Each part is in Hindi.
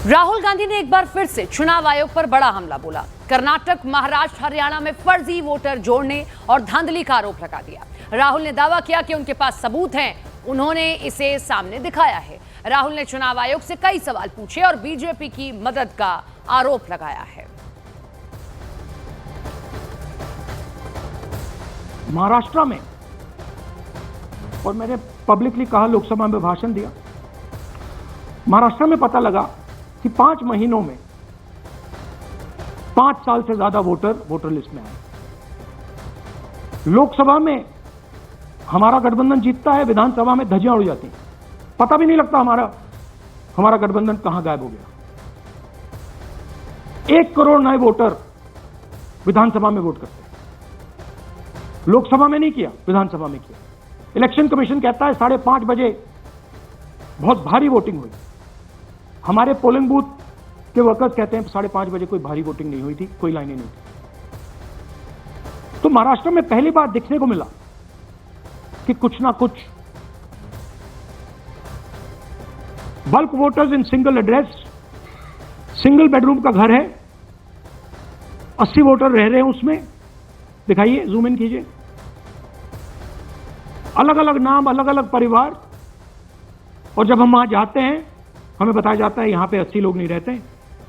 राहुल गांधी ने एक बार फिर से चुनाव आयोग पर बड़ा हमला बोला। कर्नाटक, महाराष्ट्र, हरियाणा में फर्जी वोटर जोड़ने और धांधली का आरोप लगा दिया। राहुल ने दावा किया कि उनके पास सबूत हैं, उन्होंने इसे सामने दिखाया है। राहुल ने चुनाव आयोग से कई सवाल पूछे और बीजेपी की मदद का आरोप लगाया है। महाराष्ट्र में, और मैंने पब्लिकली कहा, लोकसभा में भाषण दिया, महाराष्ट्र में पता लगा कि 5 महीनों में 5 साल से ज्यादा वोटर लिस्ट में आए। लोकसभा में हमारा गठबंधन जीतता है, विधानसभा में धज्जियां उड़ जाती हैं, पता भी नहीं लगता हमारा गठबंधन कहां गायब हो गया। 1 करोड़ नए वोटर विधानसभा में वोट करते हैं, लोकसभा में नहीं किया, विधानसभा में किया। इलेक्शन कमीशन कहता है 5:30 बजे बहुत भारी वोटिंग हुई। हमारे पोलिंग बूथ के वर्कर्स कहते हैं 5:30 बजे कोई भारी वोटिंग नहीं हुई थी, कोई लाइनें नहीं थी। तो महाराष्ट्र में पहली बार देखने को मिला कि कुछ ना कुछ bulk voters in single address, single bedroom का घर है, 80 वोटर रह रहे हैं उसमें। दिखाइए, जूम इन कीजिए। अलग अलग नाम, अलग अलग परिवार, और जब हम वहां जाते हैं हमें बताया जाता है यहां पे 80 लोग नहीं रहते,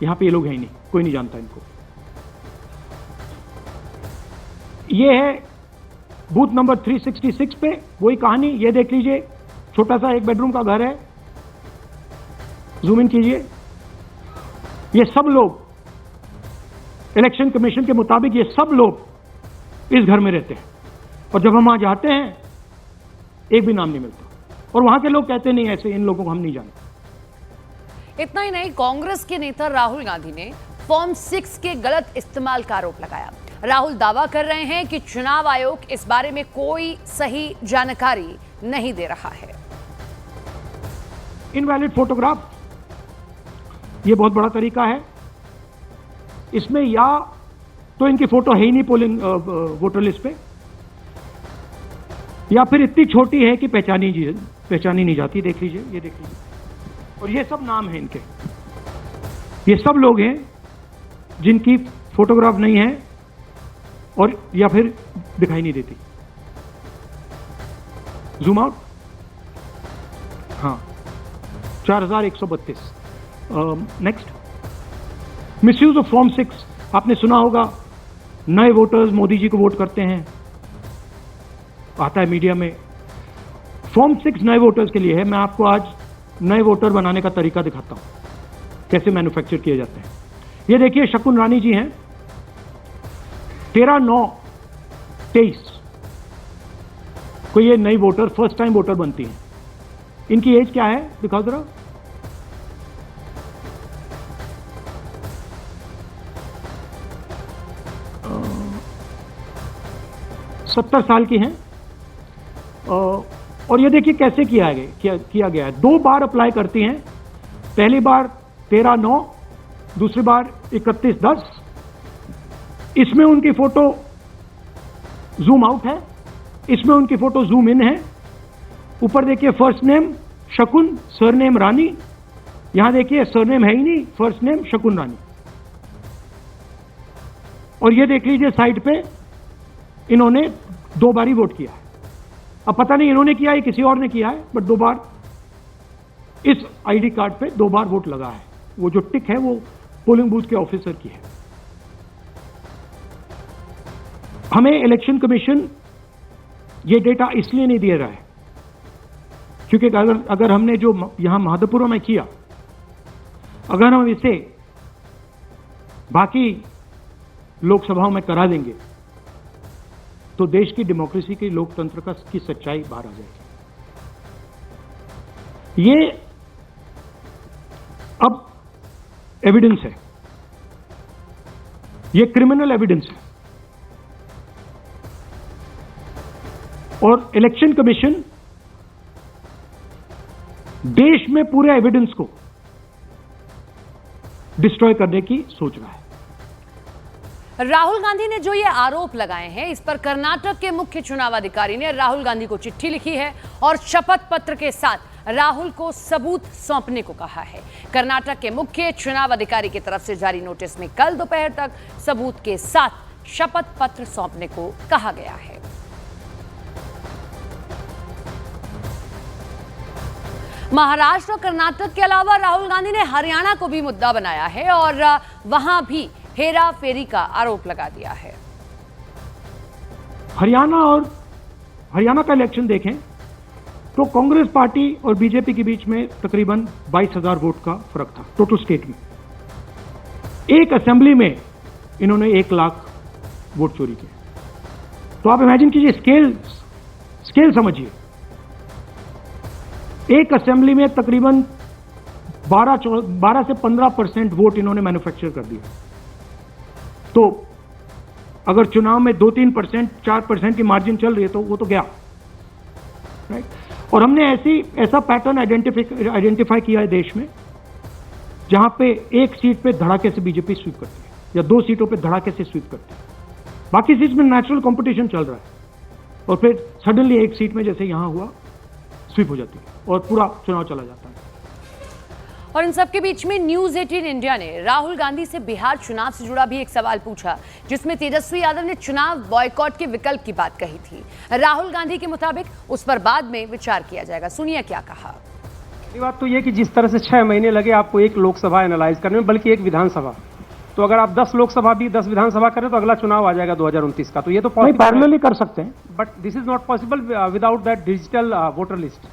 यहां पे ये लोग हैं ही नहीं, कोई नहीं जानता इनको। ये है बूथ नंबर 366 पे वही कहानी। ये देख लीजिए, छोटा सा 1 बेडरूम का घर है, जूम इन कीजिए। ये सब लोग, इलेक्शन कमीशन के मुताबिक ये सब लोग इस घर में रहते हैं, और जब हम वहां जाते हैं एक भी नाम नहीं मिलता, और वहां के लोग कहते नहीं, ऐसे इन लोगों को हम नहीं जानते। इतना ही नहीं, कांग्रेस के नेता राहुल गांधी ने फॉर्म 6 के गलत इस्तेमाल का आरोप लगाया। राहुल दावा कर रहे हैं कि चुनाव आयोग इस बारे में कोई सही जानकारी नहीं दे रहा है। इनवैलिड फोटोग्राफ, ये बहुत बड़ा तरीका है। इसमें या तो इनकी फोटो है ही नहीं पोलिंग वोटर लिस्ट पे, या फिर इतनी छोटी है कि पहचानी नहीं जाती। देख लीजिए, ये देख लीजिए, और ये सब नाम है इनके। ये सब लोग हैं जिनकी फोटोग्राफ नहीं है और या फिर दिखाई नहीं देती। जूम आउट, हाँ, 4132। Next, misuse of form 6। आपने सुना होगा, नए वोटर्स मोदी जी को वोट करते हैं, आता है मीडिया में। फॉर्म 6 नए वोटर्स के लिए है। मैं आपको आज नए वोटर बनाने का तरीका दिखाता हूं, कैसे मैन्युफैक्चर किए जाते हैं। ये देखिए, शकुन रानी जी हैं, 13/9/23 को ये नई वोटर, फर्स्ट टाइम वोटर बनती हैं। इनकी एज क्या है, दिखाओ जरा। अ, 70 साल की हैं। और ये देखिए कैसे किया गया है। 2 बार अप्लाई करती हैं। पहली बार 13/9, दूसरी बार 31/10। इसमें उनकी फोटो जूम आउट है, इसमें उनकी फोटो जूम इन है। ऊपर देखिए, फर्स्ट नेम शकुन, सरनेम रानी। यहां देखिए, सरनेम है ही नहीं, फर्स्ट नेम शकुन रानी। और ये देख लीजिए, साइड पे इन्होंने 2 बार ही वोट किया है। अब पता नहीं इन्होंने किया है किसी और ने किया है, बट 2 बार इस आईडी कार्ड पे 2 बार वोट लगा है। वो जो टिक है वो पोलिंग बूथ के ऑफिसर की है। हमें इलेक्शन कमीशन ये डेटा इसलिए नहीं दे रहा है क्योंकि अगर हमने जो यहां माधोपुर में किया, अगर हम इसे बाकी लोकसभाओं में करा देंगे तो देश की डेमोक्रेसी की, लोकतंत्र की सच्चाई बाहर आ जाएगी। ये अब एविडेंस है, ये क्रिमिनल एविडेंस है, और इलेक्शन कमीशन देश में पूरे एविडेंस को डिस्ट्रॉय करने की सोच रहा है। राहुल गांधी ने जो ये आरोप लगाए हैं, इस पर कर्नाटक के मुख्य चुनाव अधिकारी ने राहुल गांधी को चिट्ठी लिखी है और शपथ पत्र के साथ राहुल को सबूत सौंपने को कहा है। कर्नाटक के मुख्य चुनाव अधिकारी की तरफ से जारी नोटिस में कल दोपहर तक सबूत के साथ शपथ पत्र सौंपने को कहा गया है। महाराष्ट्र और कर्नाटक के अलावा राहुल गांधी ने हरियाणा को भी मुद्दा बनाया है और वहां भी हेरा फेरी का आरोप लगा दिया है। हरियाणा का इलेक्शन देखें तो कांग्रेस पार्टी और बीजेपी के बीच में तकरीबन 22,000 वोट का फर्क था टोटल स्टेट में। एक असेंबली में इन्होंने 1 लाख वोट चोरी किए। तो आप इमेजिन कीजिए, स्केल समझिए। एक असेंबली में तकरीबन 12 से 15% वोट इन्होंने मैन्युफैक्चर कर दिया। तो अगर चुनाव में 2-3%, 4% की मार्जिन चल रही है तो वो तो गया, राइट। और हमने ऐसा पैटर्न आइडेंटिफाई किया है देश में, जहां पे एक सीट पे धड़ाके से बीजेपी स्वीप करती है या 2 सीटों पे धड़ाके से स्वीप करती है। बाकी सीट में नेचुरल कंपटीशन चल रहा है और फिर सडनली एक सीट में जैसे यहां हुआ स्वीप हो जाती है और पूरा चुनाव चला जाता है। और इन सबके बीच में न्यूज 18 इंडिया ने राहुल गांधी से बिहार चुनाव से जुड़ा भी एक सवाल पूछा, जिसमें तेजस्वी यादव ने चुनाव बॉयकॉट के विकल्प की बात कही थी। राहुल गांधी के मुताबिक उस पर बाद में विचार किया जाएगा। सुनिए क्या कहा। पहली बात तो यह कि जिस तरह से 6 महीने लगे आपको एक लोकसभा एनालाइज करने में, बल्कि एक विधानसभा, तो अगर आप 10 लोकसभा भी 10 विधानसभा करें तो अगला चुनाव आ जाएगा 2029 का। तो ये तो पैरेलली कर सकते हैं, but this is not possible without that digital voter list.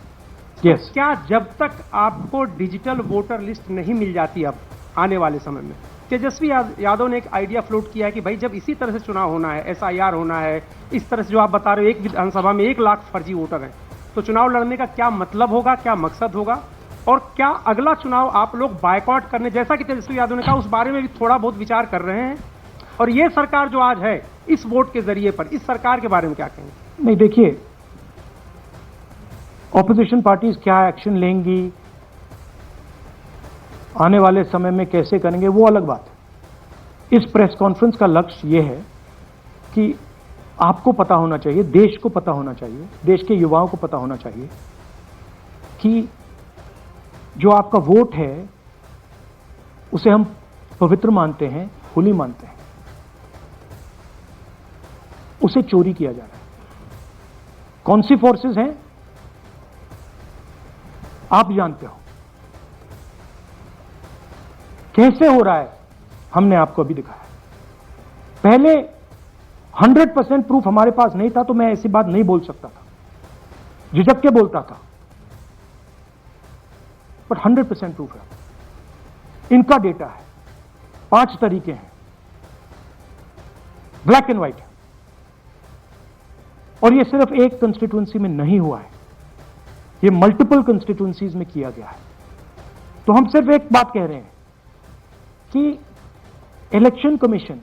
Yes. क्या जब तक आपको डिजिटल वोटर लिस्ट नहीं मिल जाती अब आने वाले समय में, तेजस्वी यादव ने एक आइडिया फ्लोट किया है कि भाई जब इसी तरह से चुनाव होना है, SIR होना है, इस तरह से जो आप बता रहे हो एक विधानसभा में 1 लाख फर्जी वोटर हैं, तो चुनाव लड़ने का क्या मतलब होगा, क्या मकसद होगा, और क्या अगला चुनाव आप लोग बायकॉट करने, जैसा कि तेजस्वी यादव ने कहा, उस बारे में भी थोड़ा बहुत विचार कर रहे हैं। और ये सरकार जो आज है इस वोट के जरिए पर, इस सरकार के बारे में क्या कहेंगे? नहीं, देखिए, ऑपोजिशन पार्टीज क्या एक्शन लेंगी, आने वाले समय में कैसे करेंगे, वो अलग बात है। इस प्रेस कॉन्फ्रेंस का लक्ष्य ये है कि आपको पता होना चाहिए, देश को पता होना चाहिए, देश के युवाओं को पता होना चाहिए कि जो आपका वोट है उसे हम पवित्र मानते हैं, होली मानते हैं, उसे चोरी किया जा रहा है। कौन सी फोर्सेस हैं आप जानते हो, कैसे हो रहा है हमने आपको अभी दिखाया। पहले 100% प्रूफ हमारे पास नहीं था तो मैं ऐसी बात नहीं बोल सकता था, झिझक के बोलता था, बट 100% प्रूफ है। इनका डेटा है, 5 तरीके हैं, ब्लैक एंड व्हाइट है। और ये सिर्फ एक कंस्टिट्यूएंसी में नहीं हुआ है, ये मल्टीपल कंस्टिट्यूएंसीज में किया गया है। तो हम सिर्फ एक बात कह रहे हैं कि इलेक्शन कमीशन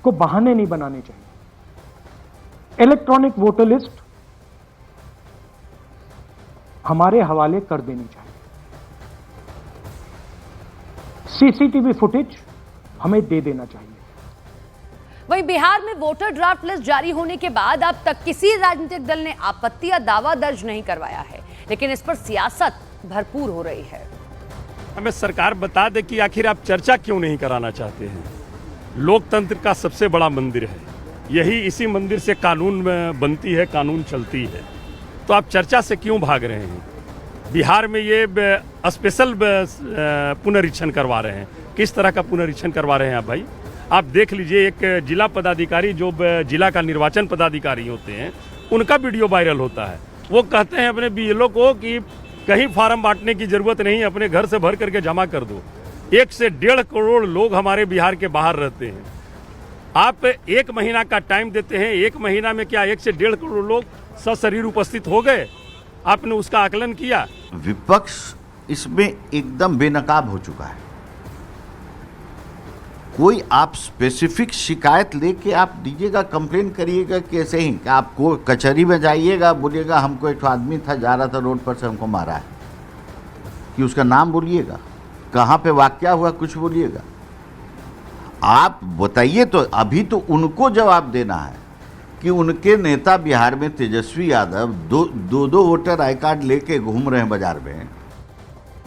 को बहाने नहीं बनाने चाहिए। इलेक्ट्रॉनिक वोटर लिस्ट हमारे हवाले कर देनी चाहिए। CCTV फुटेज हमें दे देना चाहिए। वहीं बिहार में वोटर ड्राफ्ट लिस्ट जारी होने के बाद अब तक किसी राजनीतिक दल ने आपत्ति या दावा दर्ज नहीं करवाया है, लेकिन इस पर सियासत भरपूर हो रही है। हमें सरकार बता दे कि आखिर आप चर्चा क्यों नहीं कराना चाहते हैं। लोकतंत्र का सबसे बड़ा मंदिर है, यही इसी मंदिर से कानून बनती है, कानून चलती है, तो आप चर्चा से क्यों भाग रहे हैं। बिहार में ये स्पेशल पुनरीक्षण करवा रहे हैं। किस तरह का पुनरीक्षण करवा रहे हैं आप भाई? आप देख लीजिए, एक जिला पदाधिकारी जो जिला का निर्वाचन पदाधिकारी होते हैं, उनका वीडियो वायरल होता है। वो कहते हैं अपने BLO को कि कहीं फार्म बांटने की जरूरत नहीं, अपने घर से भर करके जमा कर दो। 1 से 1.5 करोड़ लोग हमारे बिहार के बाहर रहते हैं। आप 1 महीना का टाइम देते हैं, 1 महीना में क्या 1 से 1.5 करोड़ लोग सशरीर उपस्थित हो गए? आपने उसका आकलन किया? विपक्ष इसमें एकदम बेनकाब हो चुका है। कोई आप स्पेसिफिक शिकायत लेके आप दीजिएगा, कंप्लेन करिएगा, कैसे ही कि आपको कचहरी में जाइएगा, बोलिएगा हमको एक आदमी था जा रहा था रोड पर से हमको मारा है, कि उसका नाम बोलिएगा, कहाँ पे वाकया हुआ कुछ बोलिएगा। आप बताइए तो अभी तो उनको जवाब देना है कि उनके नेता बिहार में तेजस्वी यादव दो वोटर आई कार्ड लेके घूम रहे हैं बाजार में,